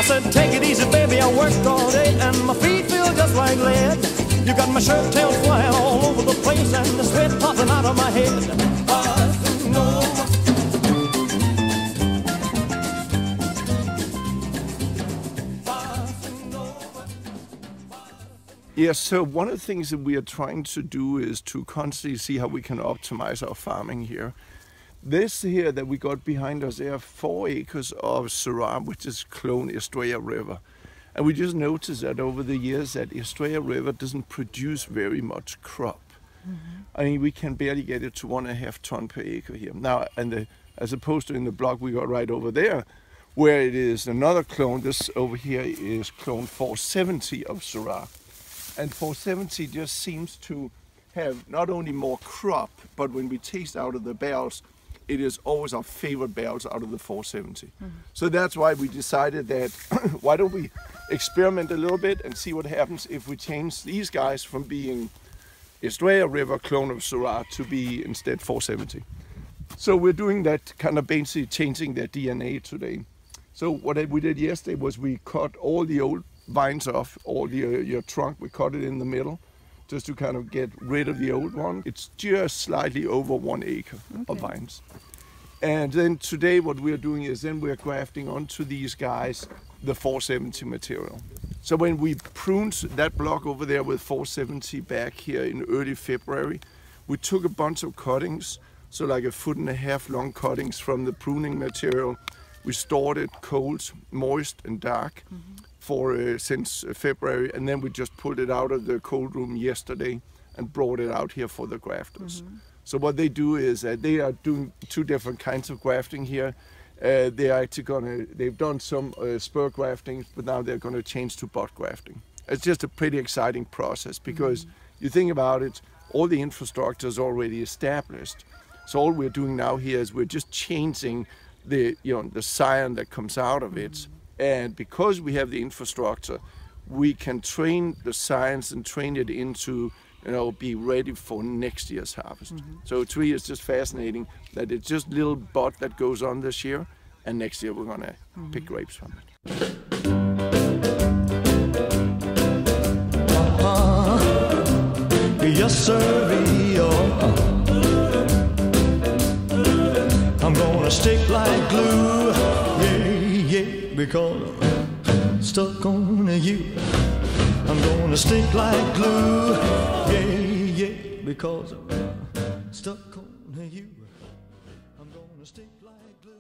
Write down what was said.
said, take it easy, baby, I worked all day and my feet feel just like lead. You got my shirt tails flying all over the place and the sweat popping out of my head. Yeah, so one of the things that we are trying to do is to constantly see how we can optimize our farming here. This here that we got behind us, there are 4 acres of Syrah, which is clone Estrella River. And we just noticed that over the years that Estrella River doesn't produce very much crop. I mean, we can barely get it to 1.5 ton per acre here. Now, as opposed to in the block we got right over there, where it is another clone, this over here is clone 470 of Syrah. And 470 just seems to have not only more crop, but when we taste out of the barrels, it is always our favorite barrels out of the 470. So that's why we decided that why don't we experiment a little bit and see what happens if we change these guys from being Estrella River clone of Syrah to be instead 470. So we're doing that, kind of basically changing their DNA today. So what we did yesterday was we cut all the old vines off, all your trunk, we cut it in the middle just to kind of get rid of the old one. It's just slightly over 1 acre of vines. And then today what we're doing is then we're grafting onto these guys the 470 material. So when we pruned that block over there with 470 back here in early February, we took a bunch of cuttings, so like 1.5 foot long cuttings from the pruning material. We stored it cold, moist and dark for since February, and then we just pulled it out of the cold room yesterday and brought it out here for the grafters. So what they do is they are doing 2 different kinds of grafting here. They're actually they've done some spur grafting, but now they're gonna change to bud grafting. It's just a pretty exciting process because you think about it, all the infrastructure is already established. So all we're doing now here is we're just changing the scion that comes out of it. And because we have the infrastructure, we can train the science and train it into, be ready for next year's harvest. So to me, it's just fascinating that it's just little bud that goes on this year, and next year we're gonna pick grapes from it. Yes, sir. I'm gonna stick like glue, yeah, because I'm stuck on you. I'm gonna stick like glue, yeah, because I'm stuck on you. I'm gonna stick like glue.